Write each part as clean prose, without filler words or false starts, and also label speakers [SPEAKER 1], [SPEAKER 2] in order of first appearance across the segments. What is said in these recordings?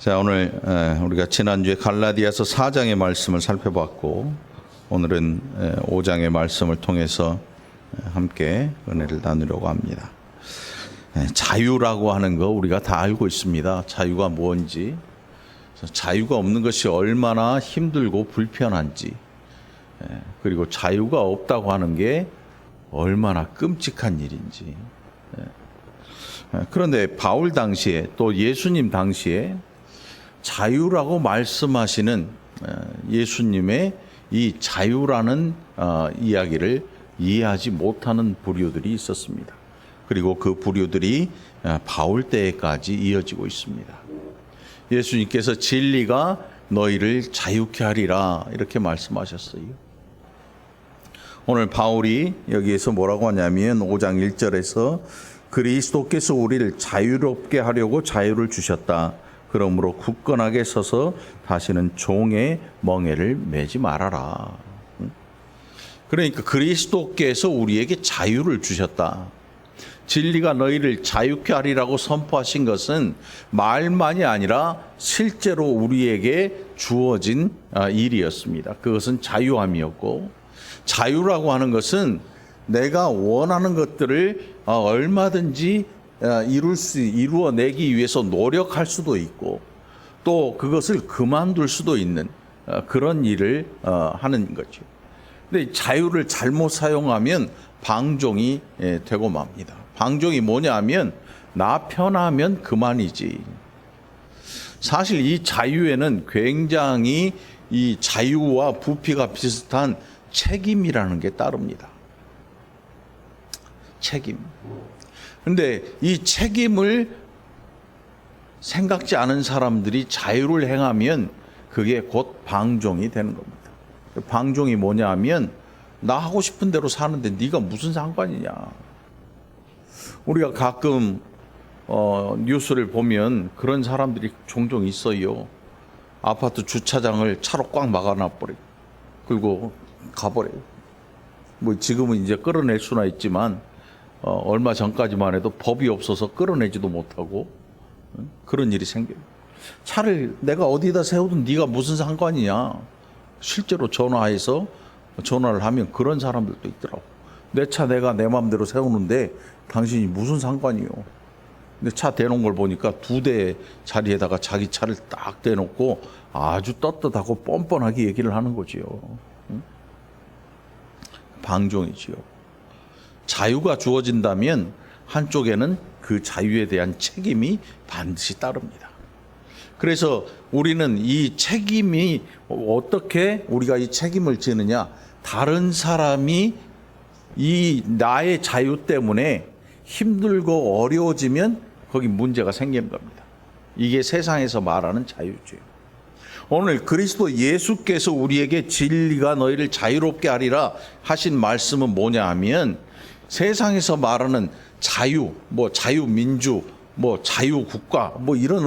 [SPEAKER 1] 자, 오늘 우리가 지난주에 갈라디아서 4장의 말씀을 살펴봤고, 오늘은 5장의 말씀을 통해서 함께 은혜를 나누려고 합니다. 자유라고 하는 거 우리가 다 알고 있습니다. 자유가 뭔지, 자유가 없는 것이 얼마나 힘들고 불편한지, 그리고 자유가 없다고 하는 게 얼마나 끔찍한 일인지. 그런데 바울 당시에, 또 예수님 당시에 자유라고 말씀하시는 예수님의 이 자유라는 이야기를 이해하지 못하는 부류들이 있었습니다. 그리고 그 부류들이 바울 때까지 이어지고 있습니다. 예수님께서 진리가 너희를 자유케 하리라 이렇게 말씀하셨어요. 오늘 바울이 여기에서 뭐라고 하냐면 5장 1절에서 그리스도께서 우리를 자유롭게 하려고 자유를 주셨다. 그러므로 굳건하게 서서 다시는 종의 멍에를 매지 말아라. 그러니까 그리스도께서 우리에게 자유를 주셨다. 진리가 너희를 자유케 하리라고 선포하신 것은 말만이 아니라 실제로 우리에게 주어진 일이었습니다. 그것은 자유함이었고, 자유라고 하는 것은 내가 원하는 것들을 얼마든지 이루어내기 위해서 노력할 수도 있고, 또 그것을 그만둘 수도 있는 그런 일을 하는 거죠. 근데 자유를 잘못 사용하면 방종이 되고 맙니다. 방종이 뭐냐 하면 나 편하면 그만이지. 사실 이 자유에는 굉장히 이 자유와 부피가 비슷한 책임이라는 게 따릅니다. 책임. 그런데 이 책임을 생각지 않은 사람들이 자유를 행하면 그게 곧 방종이 되는 겁니다. 방종이 뭐냐 하면 나 하고 싶은 대로 사는데 네가 무슨 상관이냐. 우리가 가끔 뉴스를 보면 그런 사람들이 종종 있어요. 아파트 주차장을 차로 꽉 막아놔버리고 그리고 가버려요. 뭐 지금은 이제 끌어낼 수나 있지만 얼마 전까지만 해도 법이 없어서 끌어내지도 못하고 그런 일이 생겨요. 차를 내가 어디다 세우든 네가 무슨 상관이냐. 실제로 전화를 하면 그런 사람들도 있더라고. 내 차 내가 내 마음대로 세우는데 당신이 무슨 상관이요. 근데 차 대놓은 걸 보니까 2대 자리에다가 자기 차를 딱 대놓고 아주 떳떳하고 뻔뻔하게 얘기를 하는 거지요. 방종이지요. 자유가 주어진다면 한쪽에는 그 자유에 대한 책임이 반드시 따릅니다. 그래서 우리는 이 책임이 어떻게 우리가 이 책임을 지느냐, 다른 사람이 이 나의 자유 때문에 힘들고 어려워지면 거기 문제가 생기는 겁니다. 이게 세상에서 말하는 자유죠. 오늘 그리스도 예수께서 우리에게 진리가 너희를 자유롭게 하리라 하신 말씀은 뭐냐 하면 세상에서 말하는 자유, 뭐 자유민주, 뭐 자유국가, 뭐 이런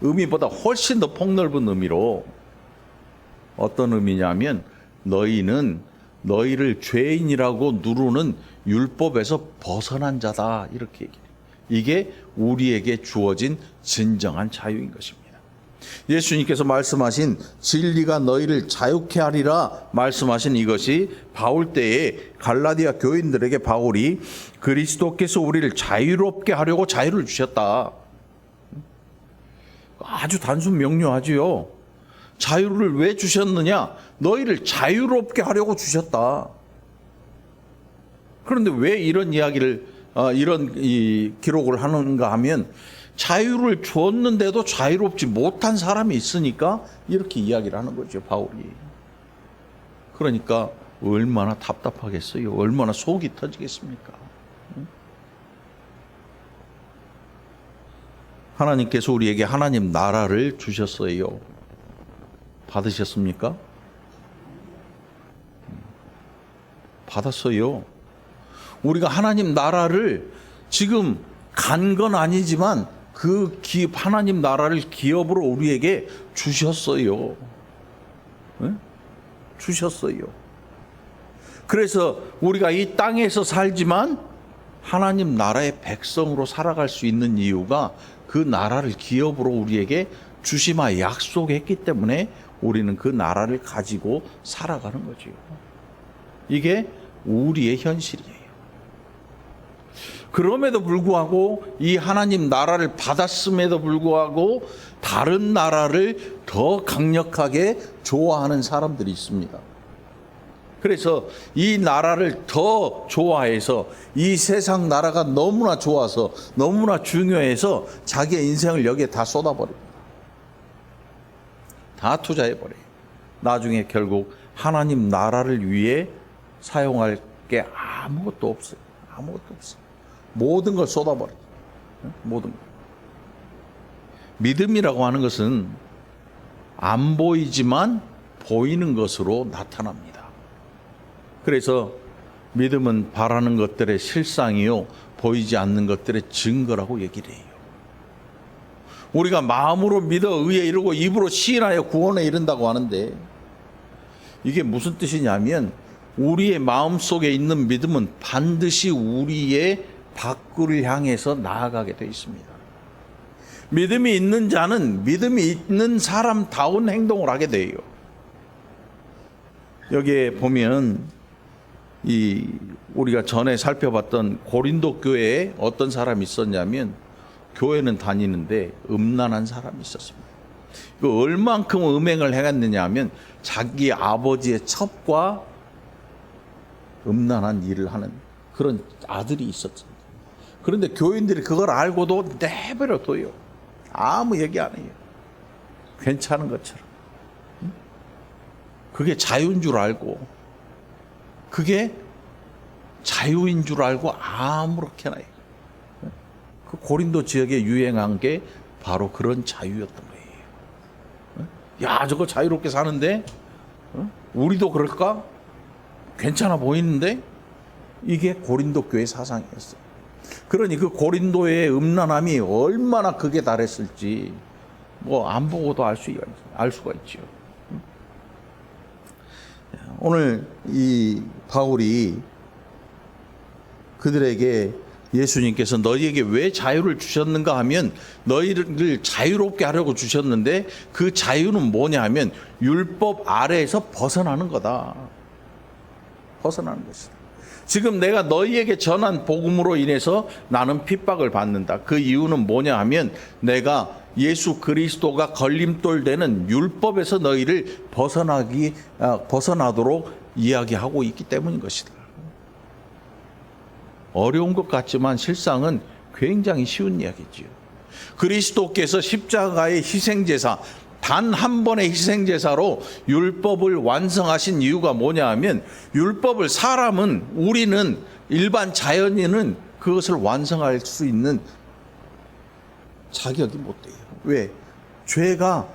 [SPEAKER 1] 의미보다 훨씬 더 폭넓은 의미로 어떤 의미냐면 너희를 죄인이라고 누르는 율법에서 벗어난 자다 이렇게 얘기해요. 이게 우리에게 주어진 진정한 자유인 것입니다. 예수님께서 말씀하신 진리가 너희를 자유케 하리라 말씀하신 이것이 바울 때에 갈라디아 교인들에게 바울이 그리스도께서 우리를 자유롭게 하려고 자유를 주셨다. 아주 단순 명료하지요. 자유를 왜 주셨느냐? 너희를 자유롭게 하려고 주셨다. 그런데 왜 이런 이야기를 이런 기록을 하는가 하면 자유를 줬는데도 자유롭지 못한 사람이 있으니까 이렇게 이야기를 하는 거죠, 바울이. 그러니까 얼마나 답답하겠어요. 얼마나 속이 터지겠습니까? 하나님께서 우리에게 하나님 나라를 주셨어요. 받으셨습니까? 받았어요. 우리가 하나님 나라를 지금 간 건 아니지만 하나님 나라를 기업으로 우리에게 주셨어요. 네? 주셨어요. 그래서 우리가 이 땅에서 살지만 하나님 나라의 백성으로 살아갈 수 있는 이유가 그 나라를 기업으로 우리에게 주시마 약속했기 때문에 우리는 그 나라를 가지고 살아가는 거지요. 이게 우리의 현실이에요. 그럼에도 불구하고 이 하나님 나라를 받았음에도 불구하고 다른 나라를 더 강력하게 좋아하는 사람들이 있습니다. 그래서 이 나라를 더 좋아해서 이 세상 나라가 너무나 좋아서 너무나 중요해서 자기의 인생을 여기에 다 쏟아버립니다. 다 투자해버려요. 나중에 결국 하나님 나라를 위해 사용할 게 아무것도 없어요. 아무것도 없어요. 모든 걸 쏟아버려요. 모든 걸. 믿음이라고 하는 것은 안 보이지만 보이는 것으로 나타납니다. 그래서 믿음은 바라는 것들의 실상이요 보이지 않는 것들의 증거라고 얘기를 해요. 우리가 마음으로 믿어 의에 이르고 입으로 시인하여 구원에 이른다고 하는데 이게 무슨 뜻이냐면 우리의 마음속에 있는 믿음은 반드시 우리의 밖을 향해서 나아가게 되어 있습니다. 믿음이 있는 자는 믿음이 있는 사람다운 행동을 하게 돼요. 여기에 보면 우리가 전에 살펴봤던 고린도 교회에 어떤 사람이 있었냐면 교회는 다니는데 음란한 사람이 있었습니다. 그 얼만큼 음행을 행했느냐 하면 자기 아버지의 첩과 음란한 일을 하는 그런 아들이 있었습니다. 그런데 교인들이 그걸 알고도 내버려둬요. 아무 얘기 안 해요. 괜찮은 것처럼. 그게 자유인 줄 알고 그게 자유인 줄 알고 아무렇게나 해요. 그 고린도 지역에 유행한 게 바로 그런 자유였던 거예요. 야, 저거 자유롭게 사는데 우리도 그럴까? 괜찮아 보이는데? 이게 고린도 교회 사상이었어요. 그러니 그 고린도의 음란함이 얼마나 극에 달했을지 뭐 안 보고도 알 수가 있죠. 오늘 이 바울이 그들에게 예수님께서 너희에게 왜 자유를 주셨는가 하면 너희를 자유롭게 하려고 주셨는데 그 자유는 뭐냐 하면 율법 아래에서 벗어나는 거다. 벗어나는 것이다. 지금 내가 너희에게 전한 복음으로 인해서 나는 핍박을 받는다. 그 이유는 뭐냐 하면 내가 예수 그리스도가 걸림돌 되는 율법에서 너희를 벗어나도록 이야기하고 있기 때문인 것이다. 어려운 것 같지만 실상은 굉장히 쉬운 이야기지요. 그리스도께서 십자가의 희생제사, 단 한 번의 희생제사로 율법을 완성하신 이유가 뭐냐 하면 율법을 우리는 일반 자연인은 그것을 완성할 수 있는 자격이 못 돼요. 왜? 죄가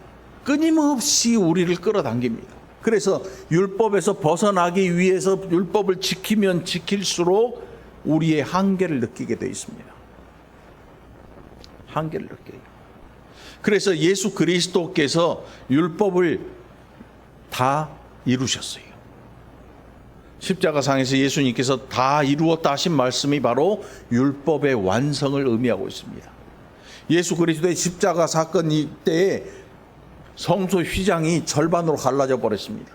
[SPEAKER 1] 끊임없이 우리를 끌어당깁니다. 그래서 율법에서 벗어나기 위해서 율법을 지키면 지킬수록 우리의 한계를 느끼게 되어 있습니다. 한계를 느껴요. 그래서 예수 그리스도께서 율법을 다 이루셨어요. 십자가상에서 예수님께서 다 이루었다 하신 말씀이 바로 율법의 완성을 의미하고 있습니다. 예수 그리스도의 십자가 사건 이때에 성소 휘장이 절반으로 갈라져 버렸습니다.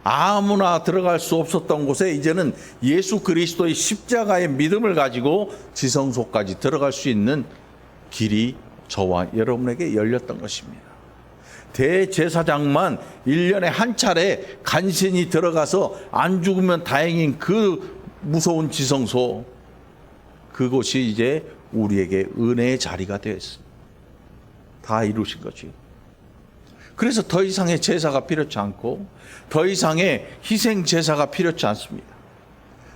[SPEAKER 1] 아무나 들어갈 수 없었던 곳에 이제는 예수 그리스도의 십자가의 믿음을 가지고 지성소까지 들어갈 수 있는 길이 저와 여러분에게 열렸던 것입니다. 대제사장만 1년에 한 차례 간신히 들어가서 안 죽으면 다행인 그 무서운 지성소, 그곳이 이제 우리에게 은혜의 자리가 되었습니다. 다 이루신 거지. 그래서 더 이상의 제사가 필요치 않고 더 이상의 희생 제사가 필요치 않습니다.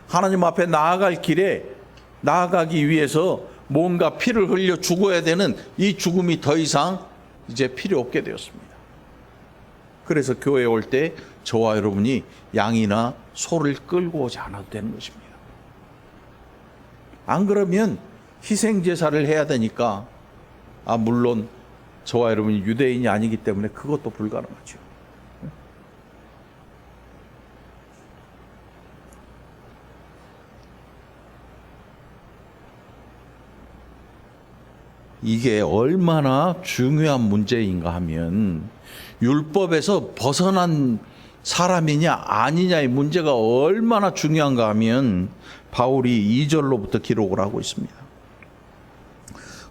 [SPEAKER 1] 하나님 앞에 나아갈 길에 나아가기 위해서 뭔가 피를 흘려 죽어야 되는 이 죽음이 더 이상 이제 필요 없게 되었습니다. 그래서 교회에 올 때 저와 여러분이 양이나 소를 끌고 오지 않아도 되는 것입니다. 안 그러면 희생 제사를 해야 되니까 물론 저와 여러분이 유대인이 아니기 때문에 그것도 불가능하죠. 이게 얼마나 중요한 문제인가 하면 율법에서 벗어난 사람이냐 아니냐의 문제가 얼마나 중요한가 하면 바울이 2절로부터 기록을 하고 있습니다.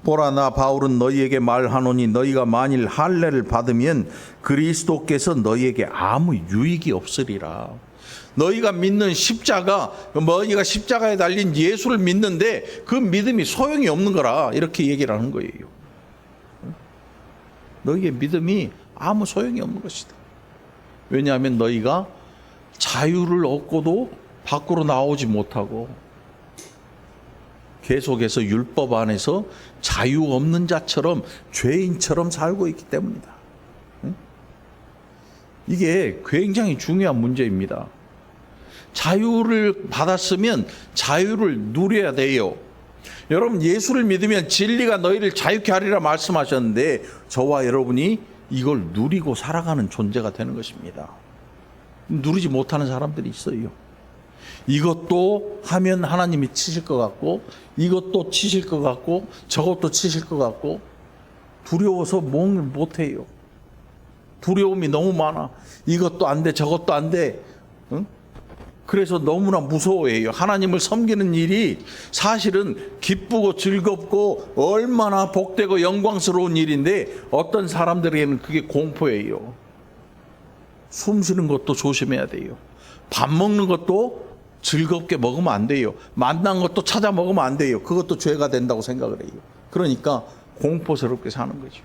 [SPEAKER 1] 보라, 나 바울은 너희에게 말하노니 너희가 만일 할례를 받으면 그리스도께서 너희에게 아무 유익이 없으리라. 너희가 믿는 십자가, 너희가 십자가에 달린 예수를 믿는데 그 믿음이 소용이 없는 거라, 이렇게 얘기를 하는 거예요. 너희의 믿음이 아무 소용이 없는 것이다. 왜냐하면 너희가 자유를 얻고도 밖으로 나오지 못하고 계속해서 율법 안에서 자유 없는 자처럼 죄인처럼 살고 있기 때문이다. 이게 굉장히 중요한 문제입니다. 자유를 받았으면 자유를 누려야 돼요. 여러분, 예수를 믿으면 진리가 너희를 자유케 하리라 말씀하셨는데 저와 여러분이 이걸 누리고 살아가는 존재가 되는 것입니다. 누리지 못하는 사람들이 있어요. 이것도 하면 하나님이 치실 것 같고, 이것도 치실 것 같고, 저것도 치실 것 같고, 두려워서 못해요. 두려움이 너무 많아. 이것도 안 돼, 저것도 안 돼. 응? 그래서 너무나 무서워해요. 하나님을 섬기는 일이 사실은 기쁘고 즐겁고 얼마나 복되고 영광스러운 일인데 어떤 사람들에게는 그게 공포예요. 숨 쉬는 것도 조심해야 돼요. 밥 먹는 것도 즐겁게 먹으면 안 돼요. 맛난 것도 찾아 먹으면 안 돼요. 그것도 죄가 된다고 생각을 해요. 그러니까 공포스럽게 사는 거죠.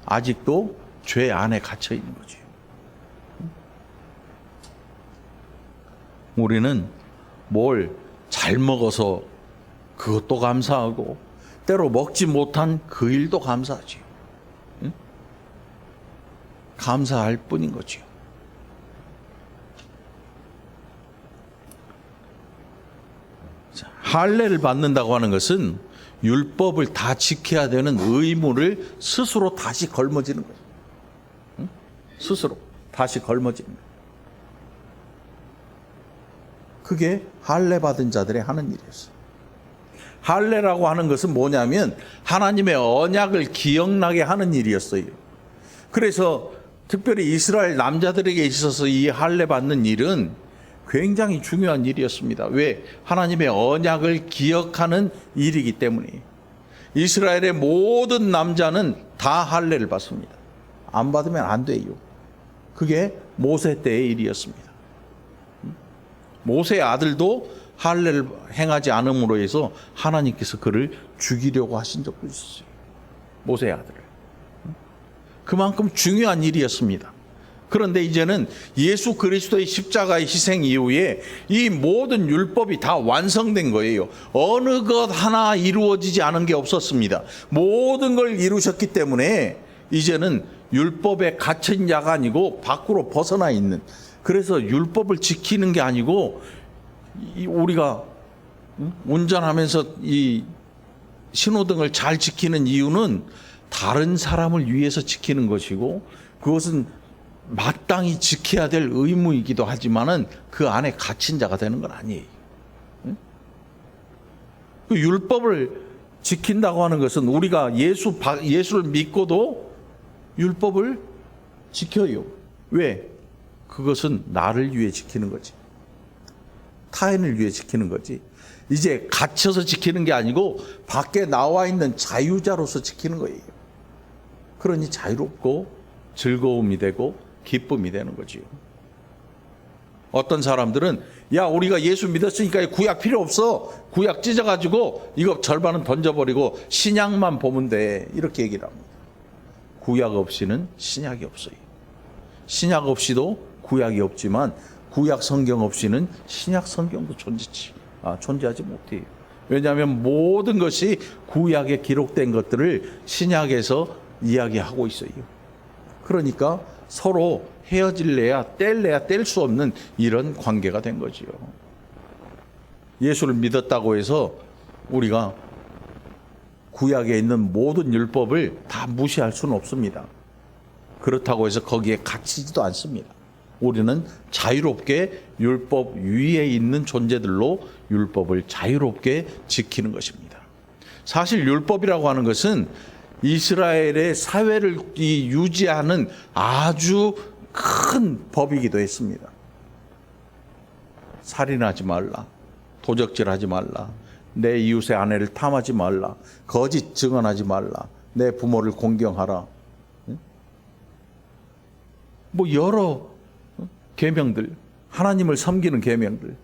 [SPEAKER 1] 아직도 죄 안에 갇혀 있는 거죠. 우리는 뭘 잘 먹어서 그것도 감사하고 때로 먹지 못한 그 일도 감사하죠. 응? 감사할 뿐인 거죠. 할례를 받는다고 하는 것은 율법을 다 지켜야 되는 의무를 스스로 다시 걸머지는 거예요. 응? 스스로 다시 걸머지는 거예요. 그게 할례 받은 자들의 하는 일이었어요. 할례라고 하는 것은 뭐냐면 하나님의 언약을 기억나게 하는 일이었어요. 그래서 특별히 이스라엘 남자들에게 있어서 이 할례 받는 일은 굉장히 중요한 일이었습니다. 왜? 하나님의 언약을 기억하는 일이기 때문에. 이스라엘의 모든 남자는 다 할례를 받습니다. 안 받으면 안 돼요. 그게 모세 때의 일이었습니다. 모세의 아들도 할례를 행하지 않음으로 해서 하나님께서 그를 죽이려고 하신 적도 있었어요. 모세의 아들을. 그만큼 중요한 일이었습니다. 그런데 이제는 예수 그리스도의 십자가의 희생 이후에 이 모든 율법이 다 완성된 거예요. 어느 것 하나 이루어지지 않은 게 없었습니다. 모든 걸 이루셨기 때문에 이제는 율법에 갇힌 자가 아니고 밖으로 벗어나 있는, 그래서 율법을 지키는 게 아니고 우리가 운전하면서 이 신호등을 잘 지키는 이유는 다른 사람을 위해서 지키는 것이고 그것은 마땅히 지켜야 될 의무이기도 하지만은 그 안에 갇힌 자가 되는 건 아니에요. 그 율법을 지킨다고 하는 것은 우리가 예수를 믿고도 율법을 지켜요. 왜? 그것은 나를 위해 지키는 거지. 타인을 위해 지키는 거지. 이제 갇혀서 지키는 게 아니고 밖에 나와 있는 자유자로서 지키는 거예요. 그러니 자유롭고 즐거움이 되고 기쁨이 되는 거지요. 어떤 사람들은 야, 우리가 예수 믿었으니까 구약 필요 없어. 구약 찢어가지고 이거 절반은 던져버리고 신약만 보면 돼. 이렇게 얘기를 합니다. 구약 없이는 신약이 없어요. 신약 없이도 구약이 없지만 구약 성경 없이는 신약 성경도 존재하지 못해요. 왜냐하면 모든 것이 구약에 기록된 것들을 신약에서 이야기하고 있어요. 그러니까 서로 헤어질래야 뗄 수 없는 이런 관계가 된 거지요. 예수를 믿었다고 해서 우리가 구약에 있는 모든 율법을 다 무시할 수는 없습니다. 그렇다고 해서 거기에 갇히지도 않습니다. 우리는 자유롭게 율법 위에 있는 존재들로 율법을 자유롭게 지키는 것입니다. 사실 율법이라고 하는 것은 이스라엘의 사회를 유지하는 아주 큰 법이기도 했습니다. 살인하지 말라, 도적질하지 말라, 내 이웃의 아내를 탐하지 말라, 거짓 증언하지 말라, 내 부모를 공경하라. 뭐 여러 계명들, 하나님을 섬기는 계명들,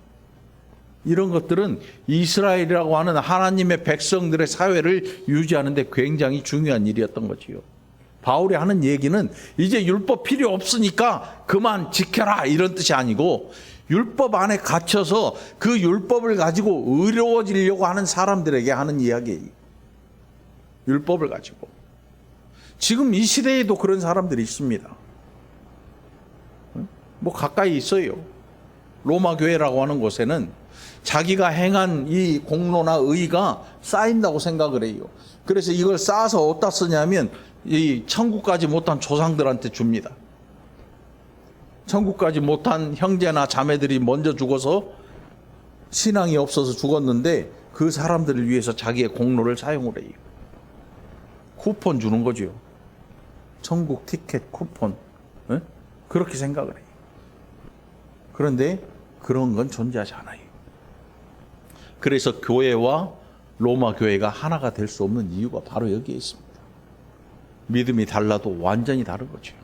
[SPEAKER 1] 이런 것들은 이스라엘이라고 하는 하나님의 백성들의 사회를 유지하는 데 굉장히 중요한 일이었던 거지요. 바울이 하는 얘기는 이제 율법 필요 없으니까 그만 지켜라 이런 뜻이 아니고, 율법 안에 갇혀서 그 율법을 가지고 의로워지려고 하는 사람들에게 하는 이야기예요. 율법을 가지고. 지금 이 시대에도 그런 사람들이 있습니다. 뭐 가까이 있어요. 로마 교회라고 하는 곳에는 자기가 행한 이 공로나 의가 쌓인다고 생각을 해요. 그래서 이걸 쌓아서 어디다 쓰냐면 이 천국 가지 못한 조상들한테 줍니다. 천국 가지 못한 형제나 자매들이 먼저 죽어서 신앙이 없어서 죽었는데 그 사람들을 위해서 자기의 공로를 사용을 해요. 쿠폰 주는 거죠. 천국 티켓 쿠폰. 네? 그렇게 생각을 해요. 그런데 그런 건 존재하지 않아요. 그래서 교회와 로마 교회가 하나가 될 수 없는 이유가 바로 여기에 있습니다. 믿음이 달라도 완전히 다른 거죠.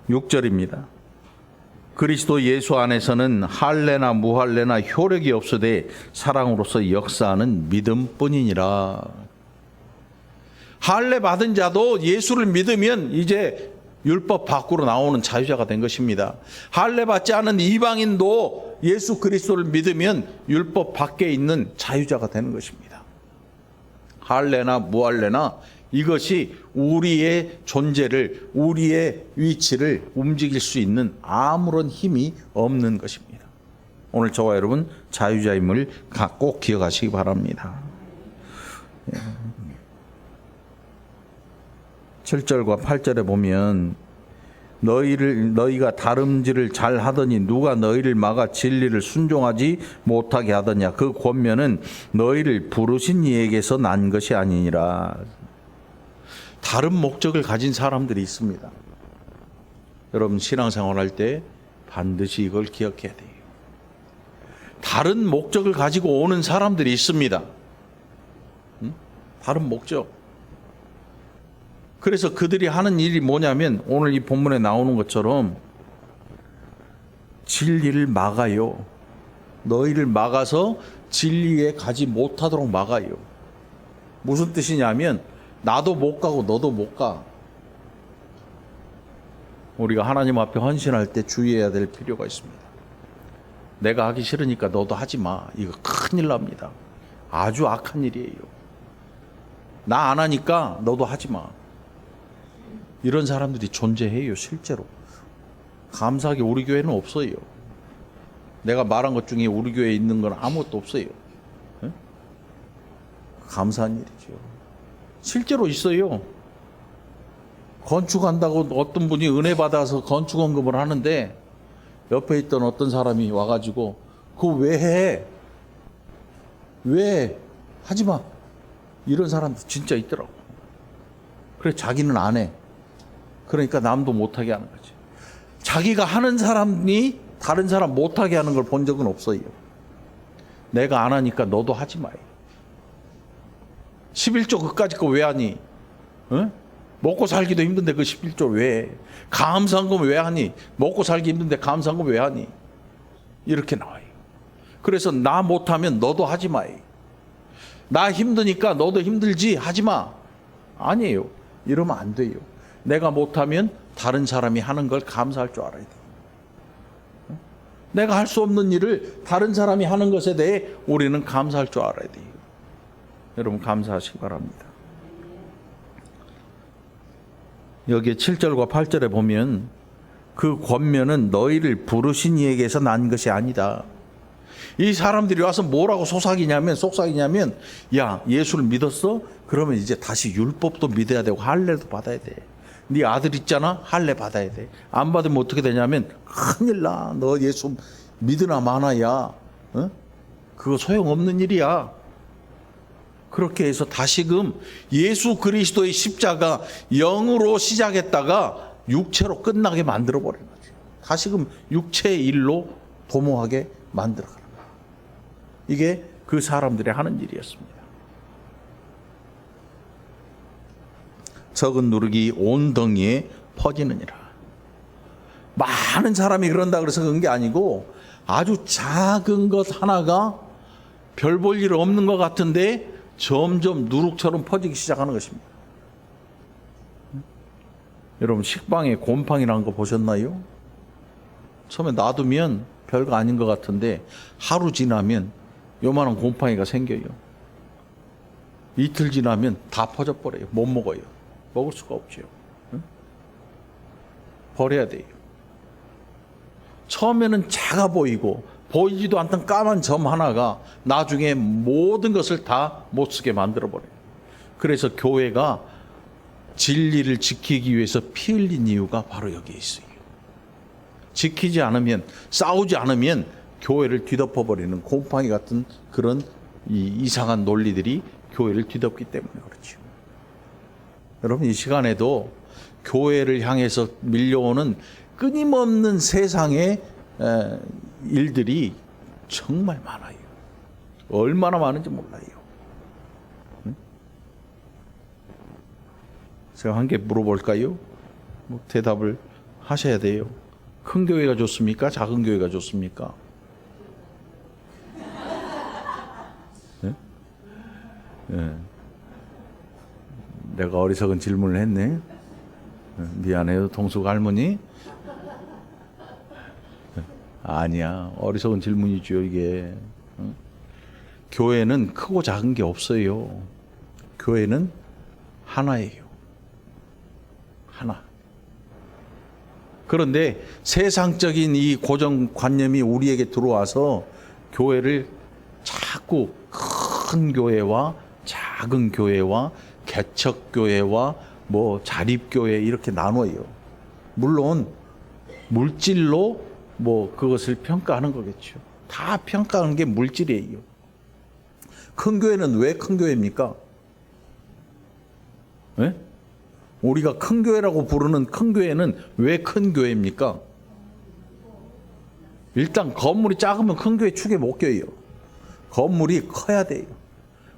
[SPEAKER 1] 6절입니다. 그리스도 예수 안에서는 할례나 무할례나 효력이 없으되 사랑으로서 역사하는 믿음뿐이니라. 할례 받은 자도 예수를 믿으면 이제 율법 밖으로 나오는 자유자가 된 것입니다. 할례 받지 않은 이방인도 예수 그리스도를 믿으면 율법 밖에 있는 자유자가 되는 것입니다. 할례나 무할례나 이것이 우리의 존재를, 우리의 위치를 움직일 수 있는 아무런 힘이 없는 것입니다. 오늘 저와 여러분 자유자임을 꼭 기억하시기 바랍니다. 7절과 8절에 보면 너희가 다름질을 잘 하더니 누가 너희를 막아 진리를 순종하지 못하게 하더냐. 그 권면은 너희를 부르신 이에게서 난 것이 아니니라. 다른 목적을 가진 사람들이 있습니다. 여러분 신앙생활할 때 반드시 이걸 기억해야 돼요. 다른 목적을 가지고 오는 사람들이 있습니다. 다른 목적. 그래서 그들이 하는 일이 뭐냐면 오늘 이 본문에 나오는 것처럼 진리를 막아요. 너희를 막아서 진리에 가지 못하도록 막아요. 무슨 뜻이냐면 나도 못 가고 너도 못 가. 우리가 하나님 앞에 헌신할 때 주의해야 될 필요가 있습니다. 내가 하기 싫으니까 너도 하지 마. 이거 큰일 납니다. 아주 악한 일이에요. 나 안 하니까 너도 하지 마. 이런 사람들이 존재해요, 실제로. 감사하게 우리 교회는 없어요. 내가 말한 것 중에 우리 교회에 있는 건 아무것도 없어요. 네? 감사한 일이죠. 실제로 있어요. 건축한다고 어떤 분이 은혜 받아서 건축원금을 하는데 옆에 있던 어떤 사람이 와가지고 그거 왜 해? 왜? 하지 마. 이런 사람도 진짜 있더라고. 그래 자기는 안 해. 그러니까 남도 못하게 하는 거지. 자기가 하는 사람이 다른 사람 못하게 하는 걸 본 적은 없어요. 내가 안 하니까 너도 하지 마요. 11조 그까짓 거 왜 하니? 어? 먹고 살기도 힘든데 그 11조 왜 해? 감사한금 왜 하니? 먹고 살기 힘든데 감사한금 왜 하니? 이렇게 나와요. 그래서 나 못하면 너도 하지 마요. 나 힘드니까 너도 힘들지 하지 마. 아니에요. 이러면 안 돼요. 내가 못하면 다른 사람이 하는 걸 감사할 줄 알아야 돼. 내가 할 수 없는 일을 다른 사람이 하는 것에 대해 우리는 감사할 줄 알아야 돼요. 여러분 감사하시기 바랍니다. 여기 7절과 8절에 보면 그 권면은 너희를 부르신 이에게서 난 것이 아니다. 이 사람들이 와서 뭐라고 속삭이냐면 야 예수를 믿었어? 그러면 이제 다시 율법도 믿어야 되고 할례도 받아야 돼. 네 아들 있잖아? 할례 받아야 돼. 안 받으면 어떻게 되냐면 큰일 나. 너 예수 믿으나 마나야, 어? 그거 소용없는 일이야. 그렇게 해서 다시금 예수 그리스도의 십자가 영으로 시작했다가 육체로 끝나게 만들어버린 거죠. 다시금 육체의 일로 도모하게 만들어가는 거예요. 이게 그 사람들이 하는 일이었습니다. 적은 누룩이 온 덩이에 퍼지느니라. 많은 사람이 그런다 그래서 그런 게 아니고 아주 작은 것 하나가 별 볼 일 없는 것 같은데 점점 누룩처럼 퍼지기 시작하는 것입니다. 여러분 식빵에 곰팡이라는 거 보셨나요? 처음에 놔두면 별거 아닌 것 같은데 하루 지나면 요만한 곰팡이가 생겨요. 이틀 지나면 다 퍼져버려요. 못 먹어요. 먹을 수가 없죠. 응? 버려야 돼요. 처음에는 작아 보이고 보이지도 않던 까만 점 하나가 나중에 모든 것을 다 못쓰게 만들어버려요. 그래서 교회가 진리를 지키기 위해서 피 흘린 이유가 바로 여기에 있어요. 지키지 않으면, 싸우지 않으면 교회를 뒤덮어버리는 곰팡이 같은 그런 이상한 논리들이 교회를 뒤덮기 때문에 그렇죠. 여러분 이 시간에도 교회를 향해서 밀려오는 끊임없는 세상의 일들이 정말 많아요. 얼마나 많은지 몰라요. 응? 제가 한 개 물어볼까요? 뭐 대답을 하셔야 돼요. 큰 교회가 좋습니까? 작은 교회가 좋습니까? 네? 네. 내가 어리석은 질문을 했네. 미안해요, 동숙 할머니. 아니야, 어리석은 질문이죠 이게. 교회는 크고 작은 게 없어요. 교회는 하나예요. 하나. 그런데 세상적인 이 고정관념이 우리에게 들어와서 교회를 자꾸 큰 교회와 작은 교회와 개척교회와 뭐 자립교회 이렇게 나눠요. 물론 물질로 뭐 그것을 평가하는 거겠죠. 다 평가하는 게 물질이에요. 큰 교회는 왜 큰 교회입니까? 네? 우리가 큰 교회라고 부르는 큰 교회는 왜 큰 교회입니까? 일단 건물이 작으면 큰 교회 축에 못 껴요. 건물이 커야 돼요.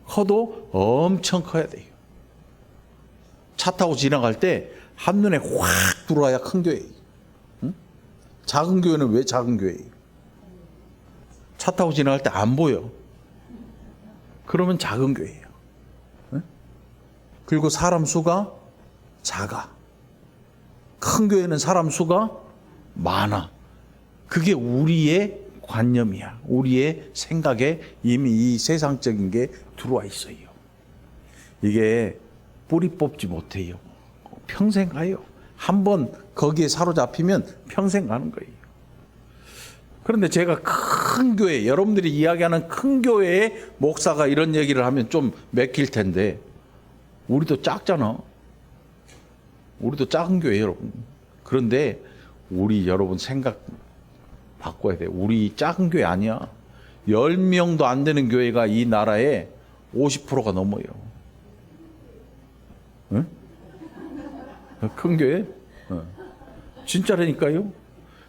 [SPEAKER 1] 커도 엄청 커야 돼요. 차 타고 지나갈 때 한눈에 확 들어와야 큰 교회예요. 응? 작은 교회는 왜 작은 교회예요? 차 타고 지나갈 때 안 보여. 그러면 작은 교회예요. 응? 그리고 사람 수가 작아. 큰 교회는 사람 수가 많아. 그게 우리의 관념이야. 우리의 생각에 이미 이 세상적인 게 들어와 있어요. 이게 뿌리 뽑지 못해요. 평생 가요. 한번 거기에 사로잡히면 평생 가는 거예요. 그런데 제가 큰 교회, 여러분들이 이야기하는 큰 교회의 목사가 이런 얘기를 하면 좀 맥힐 텐데 우리도 작잖아. 우리도 작은 교회 여러분. 그런데 우리 여러분 생각 바꿔야 돼. 우리 작은 교회 아니야. 10명도 안 되는 교회가 이 나라에 50%가 넘어요. 응? 큰 교회? 진짜라니까요.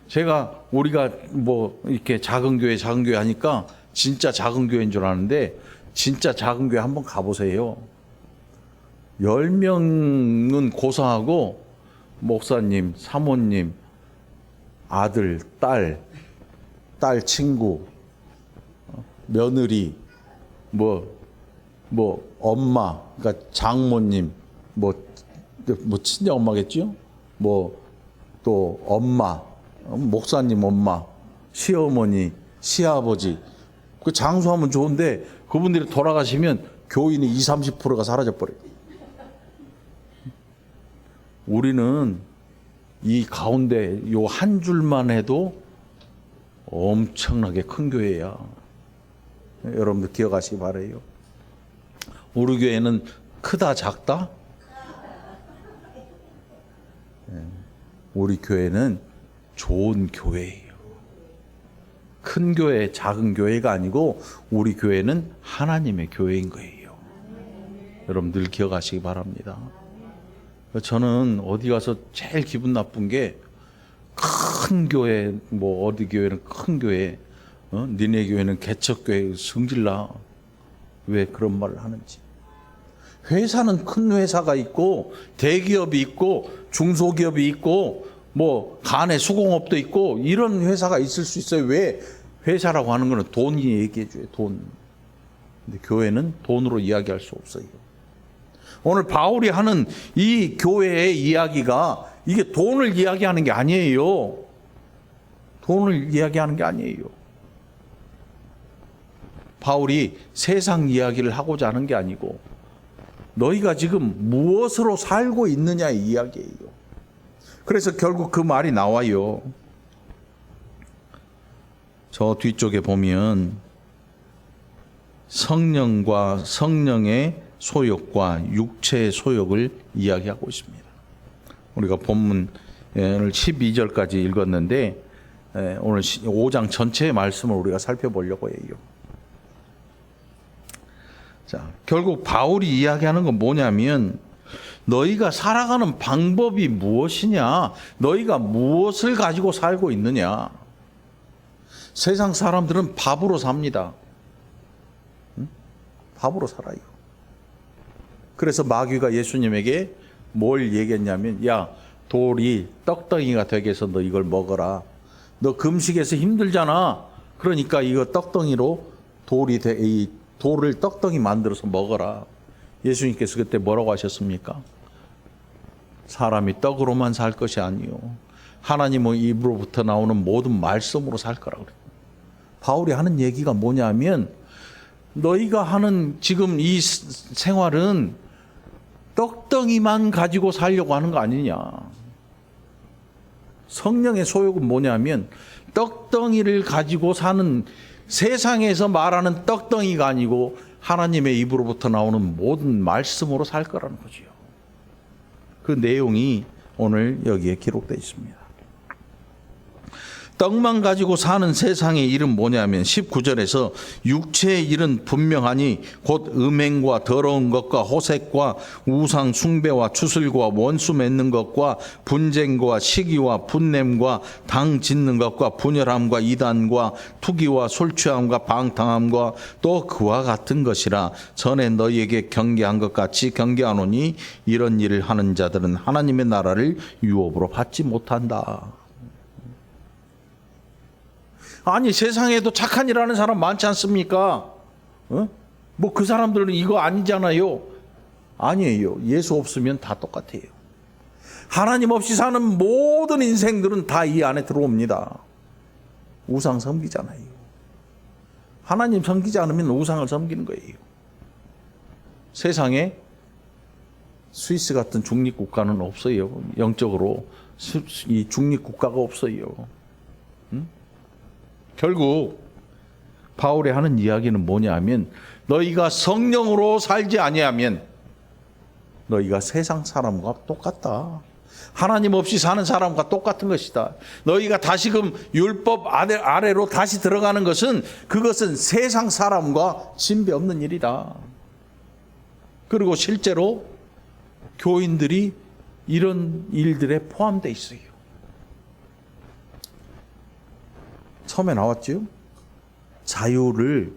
[SPEAKER 1] 제가 우리가 뭐 이렇게 작은 교회 하니까 진짜 작은 교회인 줄 아는데 진짜 작은 교회 한번 가보세요. 10명은 고사하고 목사님, 사모님, 아들, 딸 친구, 며느리, 뭐 엄마, 그러니까 장모님, 뭐 친정 엄마겠죠? 뭐 또 엄마, 목사님 엄마, 시어머니, 시아버지. 그 장수하면 좋은데 그분들이 돌아가시면 교인이 20-30%가 사라져버려요. 우리는 이 가운데 요 한 줄만 해도 엄청나게 큰 교회야. 여러분들 기억하시기 바라요. 우리 교회는 크다 작다? 우리 교회는 좋은 교회예요. 큰 교회, 작은 교회가 아니고 우리 교회는 하나님의 교회인 거예요. 여러분 늘 기억하시기 바랍니다. 저는 어디 가서 제일 기분 나쁜 게 큰 교회, 뭐 어디 교회는 큰 교회, 니네 교회는 개척교회 성질나. 왜 그런 말을 하는지. 회사는 큰 회사가 있고 대기업이 있고 중소기업이 있고 뭐 간의 수공업도 있고 이런 회사가 있을 수 있어요. 왜? 회사라고 하는 거는 돈이 얘기해 줘요. 돈. 근데 교회는 돈으로 이야기할 수 없어요. 오늘 바울이 하는 이 교회의 이야기가 이게 돈을 이야기하는 게 아니에요. 돈을 이야기하는 게 아니에요. 바울이 세상 이야기를 하고자 하는 게 아니고 너희가 지금 무엇으로 살고 있느냐의 이야기예요. 그래서 결국 그 말이 나와요. 저 뒤쪽에 보면 성령과 성령의 소욕과 육체의 소욕을 이야기하고 있습니다. 우리가 본문을 12절까지 읽었는데 오늘 5장 전체의 말씀을 우리가 살펴보려고 해요. 자, 결국 바울이 이야기하는 건 뭐냐면 너희가 살아가는 방법이 무엇이냐? 너희가 무엇을 가지고 살고 있느냐? 세상 사람들은 밥으로 삽니다. 응? 밥으로 살아요. 그래서 마귀가 예수님에게 뭘 얘기했냐면 야, 돌이 떡덩이가 되게 해서 너 이걸 먹어라. 너 금식에서 힘들잖아. 그러니까 이거 떡덩이로 이 돌을 떡덩이 만들어서 먹어라. 예수님께서 그때 뭐라고 하셨습니까? 사람이 떡으로만 살 것이 아니요 하나님의 입으로부터 나오는 모든 말씀으로 살 거라고 그래요. 바울이 하는 얘기가 뭐냐면 너희가 하는 지금 이 생활은 떡덩이만 가지고 살려고 하는 거 아니냐. 성령의 소욕은 뭐냐면 떡덩이를 가지고 사는, 세상에서 말하는 떡덩이가 아니고 하나님의 입으로부터 나오는 모든 말씀으로 살 거라는 거지요. 그 내용이 오늘 여기에 기록되어 있습니다. 떡만 가지고 사는 세상의 일은 뭐냐면 19절에서 육체의 일은 분명하니 곧 음행과 더러운 것과 호색과 우상 숭배와 추슬과 원수 맺는 것과 분쟁과 시기와 분냄과 당 짓는 것과 분열함과 이단과 투기와 술 취함과 방탕함과 또 그와 같은 것이라. 전에 너희에게 경계한 것 같이 경계하노니 이런 일을 하는 자들은 하나님의 나라를 유업으로 받지 못한다. 아니 세상에도 착한 일 하는 사람 많지 않습니까? 뭐 그 사람들은 이거 아니잖아요. 아니에요. 예수 없으면 다 똑같아요. 하나님 없이 사는 모든 인생들은 다 이 안에 들어옵니다. 우상 섬기잖아요. 하나님 섬기지 않으면 우상을 섬기는 거예요. 세상에 스위스 같은 중립국가는 없어요. 영적으로 이 중립국가가 없어요. 결국 바울이 하는 이야기는 뭐냐면 너희가 성령으로 살지 아니하면 너희가 세상 사람과 똑같다. 하나님 없이 사는 사람과 똑같은 것이다. 너희가 다시금 율법 아래로 다시 들어가는 것은 그것은 세상 사람과 진배 없는 일이다. 그리고 실제로 교인들이 이런 일들에 포함되어 있어요. 처음에 나왔죠. 자유롭게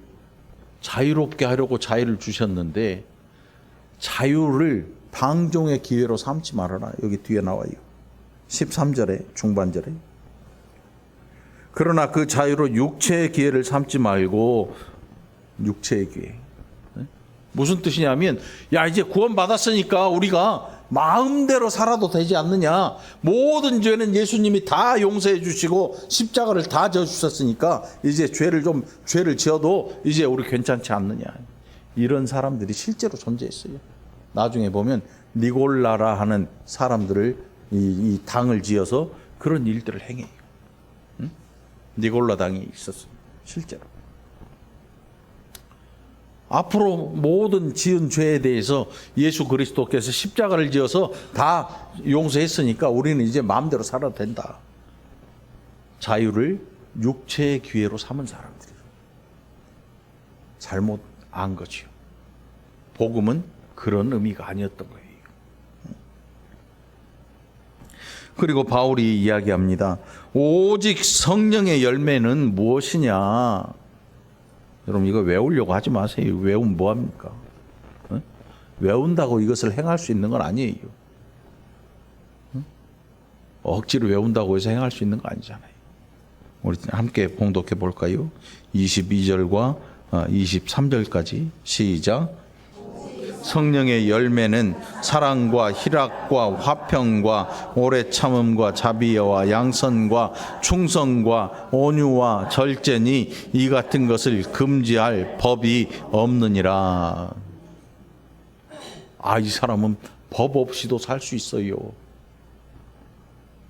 [SPEAKER 1] 하려고 자유를 주셨는데 자유를 방종의 기회로 삼지 말아라. 여기 뒤에 나와요. 13절에 중반절에. 그러나 그 자유로 육체의 기회를 삼지 말고 육체의 기회. 무슨 뜻이냐면 야 이제 구원받았으니까 우리가 마음대로 살아도 되지 않느냐. 모든 죄는 예수님이 다 용서해 주시고 십자가를 다 져주셨으니까 이제 죄를 지어도 이제 우리 괜찮지 않느냐. 이런 사람들이 실제로 존재했어요. 나중에 보면 니골라라 하는 사람들을 이 당을 지어서 그런 일들을 행해요. 니골라 당이 있었어요. 실제로. 앞으로 모든 지은 죄에 대해서 예수 그리스도께서 십자가를 지어서 다 용서했으니까 우리는 이제 마음대로 살아도 된다. 자유를 육체의 기회로 삼은 사람들이에요. 잘못 안 거지요. 복음은 그런 의미가 아니었던 거예요. 그리고 바울이 이야기합니다. 오직 성령의 열매는 무엇이냐? 여러분 이거 외우려고 하지 마세요. 외우면 뭐합니까? 외운다고 이것을 행할 수 있는 건 아니에요. 억지로 외운다고 해서 행할 수 있는 거 아니잖아요. 우리 함께 봉독해 볼까요? 22절과 23절까지 시작. 성령의 열매는 사랑과 희락과 화평과 오래 참음과 자비와 양선과 충성과 온유와 절제니 이 같은 것을 금지할 법이 없느니라. 이 사람은 법 없이도 살 수 있어요.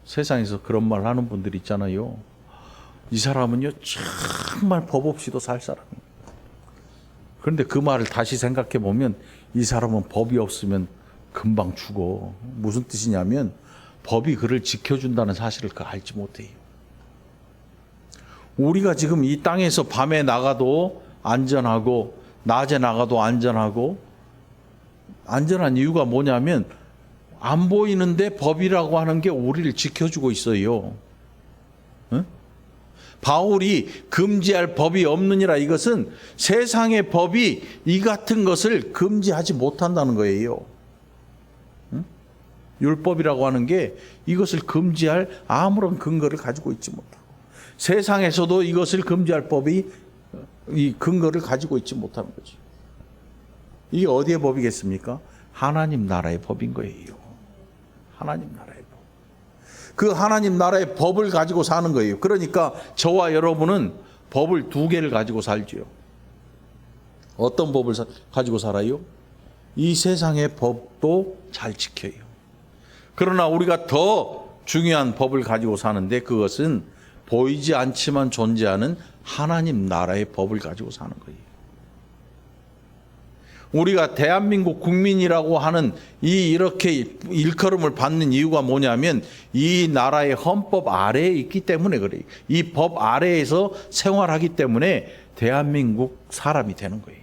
[SPEAKER 1] 세상에서 그런 말 하는 분들 있잖아요. 이 사람은요 정말 법 없이도 살 사람이에요. 그런데 그 말을 다시 생각해 보면 이 사람은 법이 없으면 금방 죽어. 무슨 뜻이냐면 법이 그를 지켜준다는 사실을 알지 못해요. 우리가 지금 이 땅에서 밤에 나가도 안전하고 낮에 나가도 안전하고 안전한 이유가 뭐냐면 안 보이는데 법이라고 하는 게 우리를 지켜주고 있어요. 응? 바울이 금지할 법이 없느니라, 이것은 세상의 법이 이 같은 것을 금지하지 못한다는 거예요. 응? 율법이라고 하는 게 이것을 금지할 아무런 근거를 가지고 있지 못하고, 세상에서도 이것을 금지할 법이 이 근거를 가지고 있지 못하는 거지. 이게 어디의 법이겠습니까? 하나님 나라의 법인 거예요. 하나님 나라의 법. 그 하나님 나라의 법을 가지고 사는 거예요. 그러니까 저와 여러분은 법을 두 개를 가지고 살지요. 어떤 법을 가지고 살아요? 이 세상의 법도 잘 지켜요. 그러나 우리가 더 중요한 법을 가지고 사는데 그것은 보이지 않지만 존재하는 하나님 나라의 법을 가지고 사는 거예요. 우리가 대한민국 국민이라고 하는 이렇게 일컬음을 받는 이유가 뭐냐면 이 나라의 헌법 아래에 있기 때문에 그래요. 이 법 아래에서 생활하기 때문에 대한민국 사람이 되는 거예요.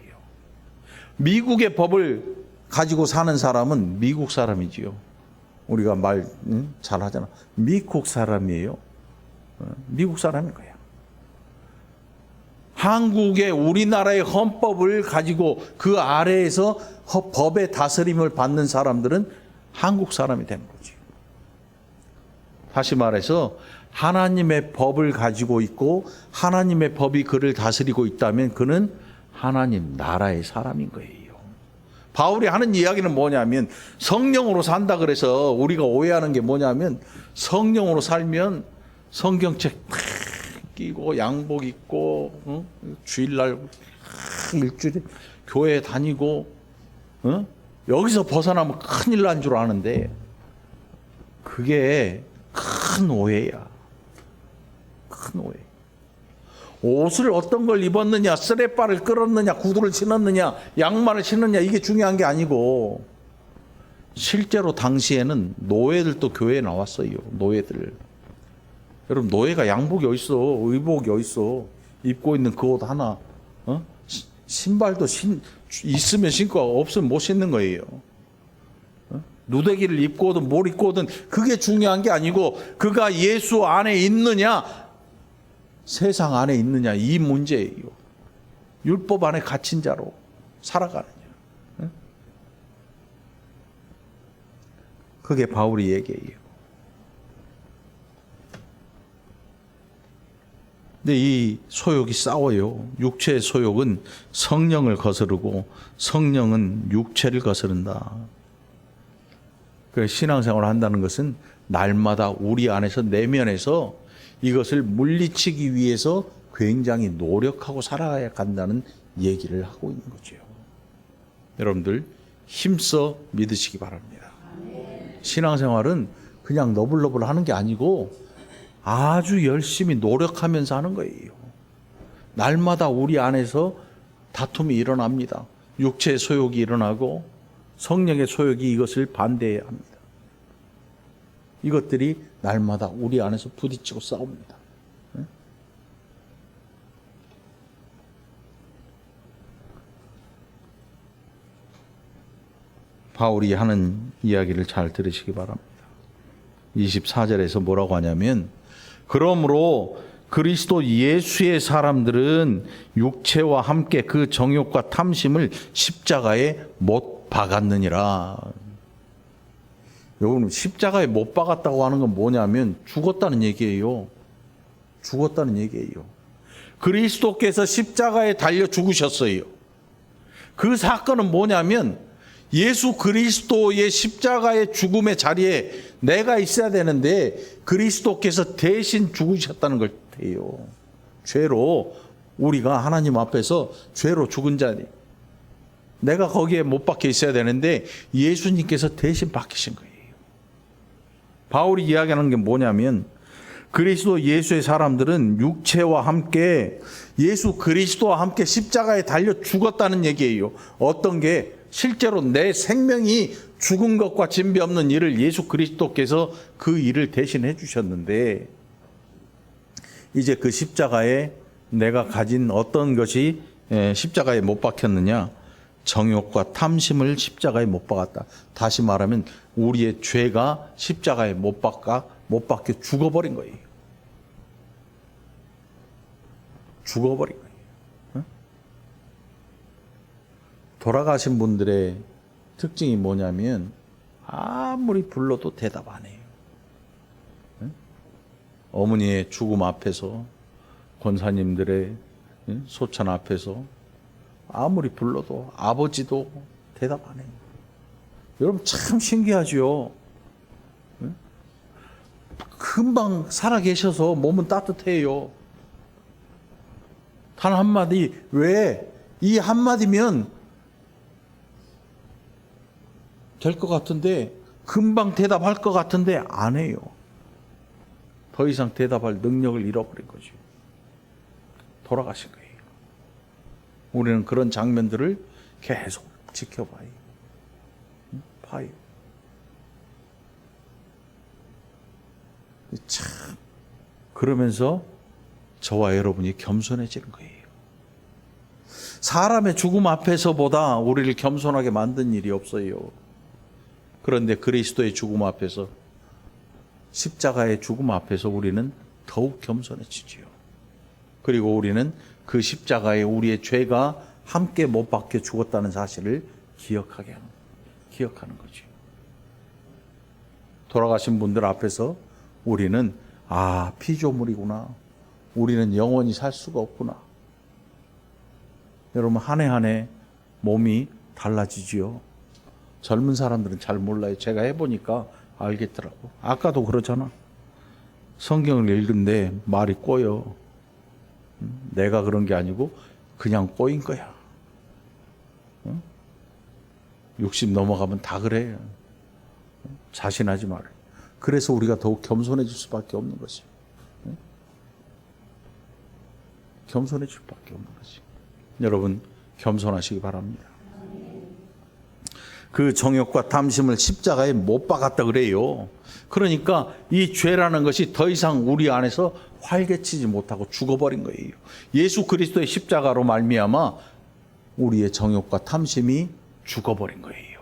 [SPEAKER 1] 미국의 법을 가지고 사는 사람은 미국 사람이지요. 우리가 말 잘하잖아. 미국 사람이에요. 미국 사람인 거야. 한국의 우리나라의 헌법을 가지고 그 아래에서 법의 다스림을 받는 사람들은 한국 사람이 되는 거지. 다시 말해서 하나님의 법을 가지고 있고 하나님의 법이 그를 다스리고 있다면 그는 하나님 나라의 사람인 거예요. 바울이 하는 이야기는 뭐냐면 성령으로 산다 그래서 우리가 오해하는 게 뭐냐면 성령으로 살면 성경책 끼고 양복 입고 주일날 일주일에 교회 다니고 여기서 벗어나면 큰일 난 줄 아는데 그게 큰 오해야. 큰 오해. 옷을 어떤 걸 입었느냐, 쓰레빠를 끌었느냐, 구두를 신었느냐, 양말을 신었느냐, 이게 중요한 게 아니고 실제로 당시에는 노예들도 교회에 나왔어요. 노예들. 여러분 노예가 양복이 어딨어, 의복이 어딨어. 입고 있는 그 옷 하나, 신발도 있으면 신고 없으면 못 신는 거예요. 누대기를 입고 오든 뭘 입고 오든 그게 중요한 게 아니고 그가 예수 안에 있느냐 세상 안에 있느냐 이 문제예요. 율법 안에 갇힌 자로 살아가느냐. 그게 바울이 얘기해요. 근데 이 소욕이 싸워요. 육체의 소욕은 성령을 거스르고 성령은 육체를 거스른다. 그래서 신앙생활을 한다는 것은 날마다 우리 안에서 내면에서 이것을 물리치기 위해서 굉장히 노력하고 살아야 간다는 얘기를 하고 있는 거죠. 여러분들 힘써 믿으시기 바랍니다. 신앙생활은 그냥 너블너블 하는 게 아니고 아주 열심히 노력하면서 하는 거예요. 날마다 우리 안에서 다툼이 일어납니다. 육체의 소욕이 일어나고 성령의 소욕이 이것을 반대해야 합니다. 이것들이 날마다 우리 안에서 부딪히고 싸웁니다. 바울이 하는 이야기를 잘 들으시기 바랍니다. 24절에서 뭐라고 하냐면, 그러므로 그리스도 예수의 사람들은 육체와 함께 그 정욕과 탐심을 십자가에 못 박았느니라. 여러분, 십자가에 못 박았다고 하는 건 뭐냐면 죽었다는 얘기예요. 죽었다는 얘기예요. 그리스도께서 십자가에 달려 죽으셨어요. 그 사건은 뭐냐면 예수 그리스도의 십자가의 죽음의 자리에 내가 있어야 되는데 그리스도께서 대신 죽으셨다는 걸 때요. 죄로 우리가 하나님 앞에서 죄로 죽은 자니 내가 거기에 못 박혀 있어야 되는데 예수님께서 대신 박히신 거예요. 바울이 이야기하는 게 뭐냐면 그리스도 예수의 사람들은 육체와 함께 예수 그리스도와 함께 십자가에 달려 죽었다는 얘기예요. 어떤 게 실제로 내 생명이 죽은 것과 진비 없는 일을 예수 그리스도께서 그 일을 대신해 주셨는데 이제 그 십자가에 내가 가진 어떤 것이 십자가에 못 박혔느냐? 정욕과 탐심을 십자가에 못 박았다. 다시 말하면 우리의 죄가 십자가에 못 박혀 죽어버린 거예요. 죽어버린 거예요. 응? 돌아가신 분들의 특징이 뭐냐면 아무리 불러도 대답 안 해요. 응? 어머니의 죽음 앞에서 권사님들의 소찬 앞에서 아무리 불러도 아버지도 대답 안 해요. 여러분 참 신기하죠. 응? 금방 살아계셔서 몸은 따뜻해요. 단 한마디, 왜? 이 한마디면 될 것 같은데, 금방 대답할 것 같은데, 안 해요. 더 이상 대답할 능력을 잃어버린 거죠. 돌아가신 거예요. 우리는 그런 장면들을 계속 지켜봐요. 봐요. 참, 그러면서 저와 여러분이 겸손해지는 거예요. 사람의 죽음 앞에서보다 우리를 겸손하게 만든 일이 없어요. 그런데 그리스도의 죽음 앞에서, 십자가의 죽음 앞에서 우리는 더욱 겸손해지지요. 그리고 우리는 그 십자가에 우리의 죄가 함께 못 박혀 죽었다는 사실을 기억하는 거죠. 돌아가신 분들 앞에서 우리는 피조물이구나. 우리는 영원히 살 수가 없구나. 여러분 한 해 한 해 몸이 달라지지요. 젊은 사람들은 잘 몰라요. 제가 해보니까 알겠더라고. 아까도 그러잖아. 성경을 읽는데 말이 꼬여. 내가 그런 게 아니고 그냥 꼬인 거야. 60 넘어가면 다 그래. 자신하지 말아요. 그래서 우리가 더욱 겸손해질 수밖에 없는 것이에요. 겸손해질 수밖에 없는 것이에요. 여러분 겸손하시기 바랍니다. 그 정욕과 탐심을 십자가에 못 박았다 그래요. 그러니까 이 죄라는 것이 더 이상 우리 안에서 활개치지 못하고 죽어버린 거예요. 예수 그리스도의 십자가로 말미암아 우리의 정욕과 탐심이 죽어버린 거예요.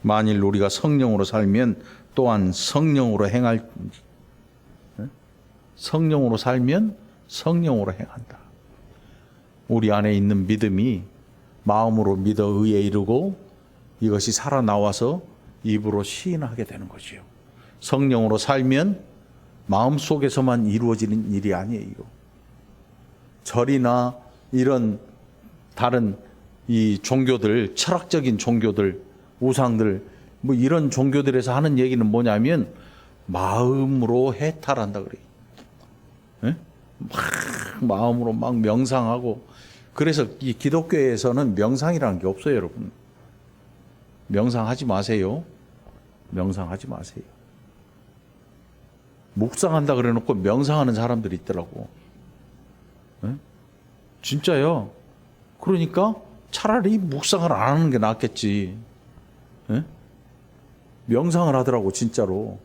[SPEAKER 1] 만일 우리가 성령으로 살면 또한 성령으로 행할, 성령으로 살면 성령으로 행한다. 우리 안에 있는 믿음이 마음으로 믿어 의에 이르고 이것이 살아나와서 입으로 시인하게 되는 거지요. 성령으로 살면 마음속에서만 이루어지는 일이 아니에요. 절이나 이런 다른 이 종교들, 철학적인 종교들, 우상들, 뭐 이런 종교들에서 하는 얘기는 뭐냐면 마음으로 해탈한다 그래요. 예? 마음으로 막 명상하고. 그래서 이 기독교에서는 명상이라는 게 없어요, 여러분. 명상하지 마세요. 명상하지 마세요. 묵상한다 그래 놓고 명상하는 사람들이 있더라고. 예? 진짜요. 그러니까 차라리 묵상을 안 하는 게 낫겠지. 예? 명상을 하더라고, 진짜로.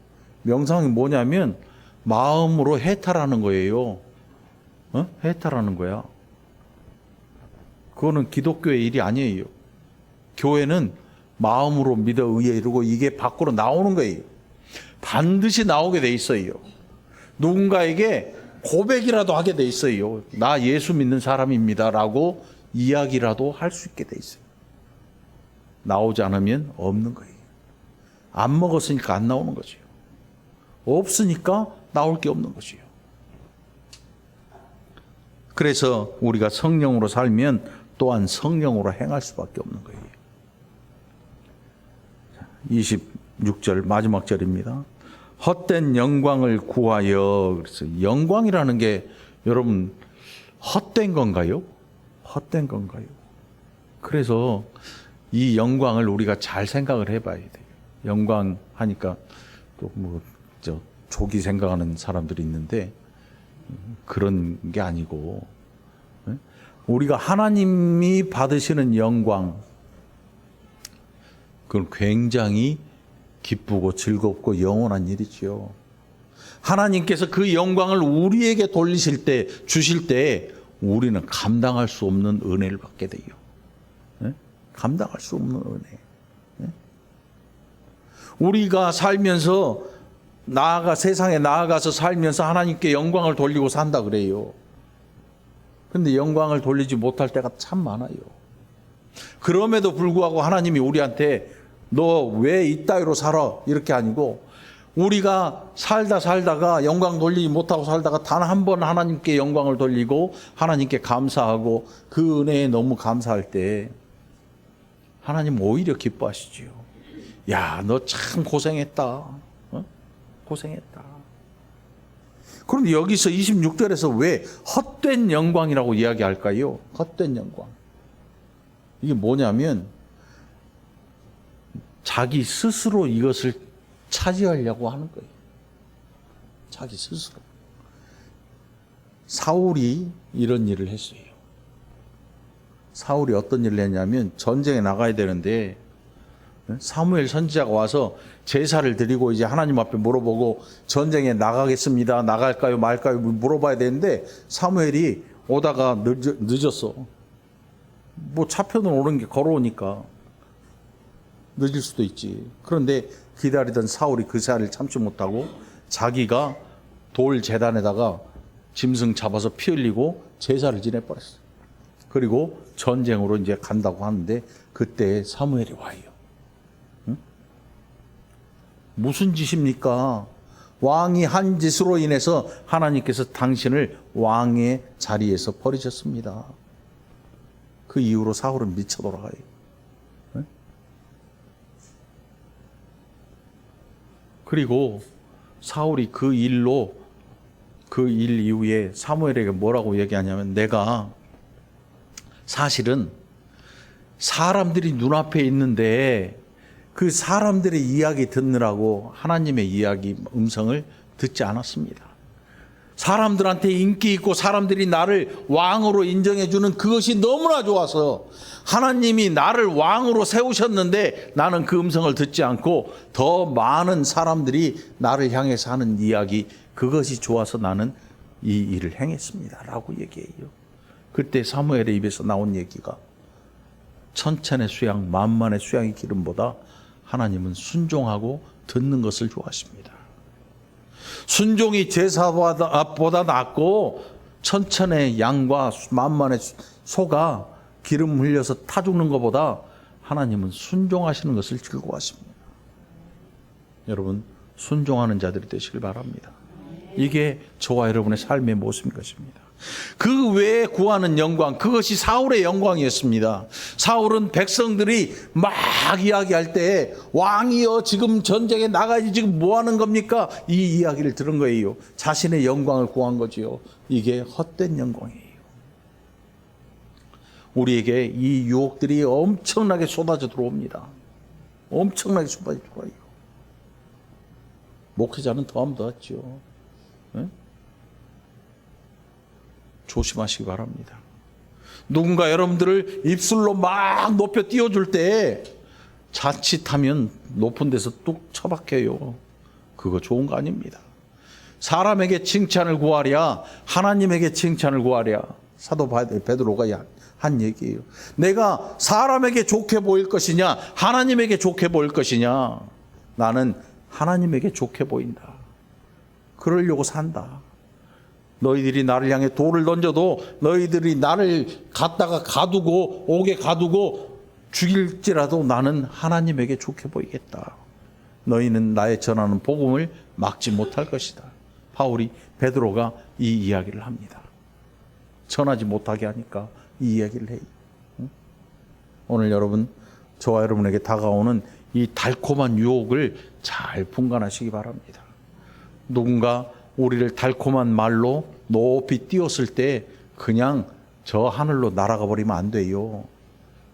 [SPEAKER 1] 명상이 뭐냐면 마음으로 해탈하는 거예요. 해탈하는 거야. 그거는 기독교의 일이 아니에요. 교회는 마음으로 믿어 의에 이르고 이게 밖으로 나오는 거예요. 반드시 나오게 돼 있어요. 누군가에게 고백이라도 하게 돼 있어요. 나 예수 믿는 사람입니다라고 이야기라도 할 수 있게 돼 있어요. 나오지 않으면 없는 거예요. 안 먹었으니까 안 나오는 거죠. 없으니까 나올 게 없는 것이요. 그래서 우리가 성령으로 살면 또한 성령으로 행할 수밖에 없는 거예요. 26절 마지막 절입니다. 헛된 영광을 구하여. 그래서 영광이라는 게 여러분 헛된 건가요? 헛된 건가요? 그래서 이 영광을 우리가 잘 생각을 해봐야 돼요. 영광 하니까 또 조기 생각하는 사람들이 있는데 그런 게 아니고 우리가 하나님이 받으시는 영광, 그건 굉장히 기쁘고 즐겁고 영원한 일이지요. 하나님께서 그 영광을 우리에게 돌리실 때, 주실 때 우리는 감당할 수 없는 은혜를 받게 돼요. 감당할 수 없는 은혜. 우리가 살면서 세상에 나아가서 살면서 하나님께 영광을 돌리고 산다 그래요. 근데 영광을 돌리지 못할 때가 참 많아요. 그럼에도 불구하고 하나님이 우리한테 너 왜 이따위로 살아? 이렇게 아니고 우리가 살다가 영광 돌리지 못하고 살다가 단 한 번 하나님께 영광을 돌리고 하나님께 감사하고 그 은혜에 너무 감사할 때 하나님 오히려 기뻐하시지요. 야, 너 참 고생했다. 고생했다. 그런데 여기서 26절에서 왜 헛된 영광이라고 이야기할까요? 헛된 영광. 이게 뭐냐면 자기 스스로 이것을 차지하려고 하는 거예요. 자기 스스로. 사울이 이런 일을 했어요. 사울이 어떤 일을 했냐면 전쟁에 나가야 되는데 사무엘 선지자가 와서 제사를 드리고 이제 하나님 앞에 물어보고 전쟁에 나가겠습니다. 나갈까요 말까요 물어봐야 되는데 사무엘이 오다가 늦었어. 뭐 차표는 오는 게 걸어오니까 늦을 수도 있지. 그런데 기다리던 사울이 그 사이를 참지 못하고 자기가 돌 재단에다가 짐승 잡아서 피 흘리고 제사를 지내버렸어. 그리고 전쟁으로 이제 간다고 하는데 그때 사무엘이 와요. 응? 무슨 짓입니까? 왕이 한 짓으로 인해서 하나님께서 당신을 왕의 자리에서 버리셨습니다. 그 이후로 사울은 미쳐 돌아가요. 응? 그리고 사울이 그 일 이후에 사무엘에게 뭐라고 얘기하냐면 내가 사실은 사람들이 눈앞에 있는데 그 사람들의 이야기 듣느라고 하나님의 이야기 음성을 듣지 않았습니다. 사람들한테 인기 있고 사람들이 나를 왕으로 인정해 주는 그것이 너무나 좋아서 하나님이 나를 왕으로 세우셨는데 나는 그 음성을 듣지 않고 더 많은 사람들이 나를 향해서 하는 이야기, 그것이 좋아서 나는 이 일을 행했습니다 라고 얘기해요. 그때 사무엘의 입에서 나온 얘기가 천천의 수양 만만의 수양의 기름보다 하나님은 순종하고 듣는 것을 좋아하십니다. 순종이 제사보다 낫고 천천의 양과 만만의 소가 기름 흘려서 타 죽는 것보다 하나님은 순종하시는 것을 즐거워하십니다. 여러분 순종하는 자들이 되시길 바랍니다. 이게 저와 여러분의 삶의 모습인 것입니다. 그 외에 구하는 영광, 그것이 사울의 영광이었습니다. 사울은 백성들이 막 이야기할 때 왕이여 지금 전쟁에 나가야지 지금 뭐 하는 겁니까? 이 이야기를 들은 거예요. 자신의 영광을 구한 거지요. 이게 헛된 영광이에요. 우리에게 이 유혹들이 엄청나게 쏟아져 들어옵니다. 엄청나게 쏟아져 들어와요. 목회자는 더하면 더하죠. 네? 조심하시기 바랍니다. 누군가 여러분들을 입술로 막 높여 띄워줄 때 자칫하면 높은 데서 뚝 처박혀요. 그거 좋은 거 아닙니다. 사람에게 칭찬을 구하랴 하나님에게 칭찬을 구하랴. 사도 베드로가 한 얘기예요. 내가 사람에게 좋게 보일 것이냐, 하나님에게 좋게 보일 것이냐. 나는 하나님에게 좋게 보인다. 그러려고 산다. 너희들이 나를 향해 돌을 던져도 너희들이 나를 갖다가 가두고 옥에 가두고 죽일지라도 나는 하나님에게 좋게 보이겠다. 너희는 나의 전하는 복음을 막지 못할 것이다. 바울이 베드로가 이 이야기를 합니다. 전하지 못하게 하니까 이 이야기를 해요. 오늘 여러분, 저와 여러분에게 다가오는 이 달콤한 유혹을 잘 분간하시기 바랍니다. 누군가 우리를 달콤한 말로 높이 띄웠을 때 그냥 저 하늘로 날아가 버리면 안 돼요.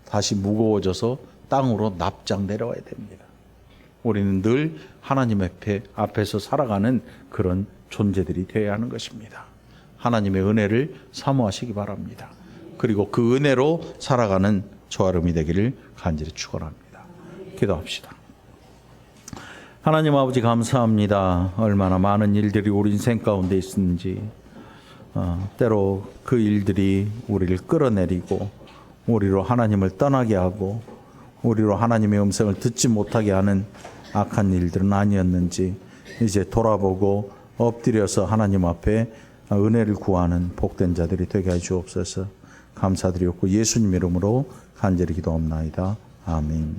[SPEAKER 1] 다시 무거워져서 땅으로 납작 내려와야 됩니다. 우리는 늘 하나님 앞에서 살아가는 그런 존재들이 되어야 하는 것입니다. 하나님의 은혜를 사모하시기 바랍니다. 그리고 그 은혜로 살아가는 저와 여러분이 되기를 간절히 축원합니다. 기도합시다. 하나님 아버지 감사합니다. 얼마나 많은 일들이 우리 인생 가운데 있는지, 때로 그 일들이 우리를 끌어내리고 우리로 하나님을 떠나게 하고 우리로 하나님의 음성을 듣지 못하게 하는 악한 일들은 아니었는지 이제 돌아보고 엎드려서 하나님 앞에 은혜를 구하는 복된 자들이 되게 해 주옵소서. 감사드리옵고 예수님 이름으로 간절히 기도합나이다. 아멘.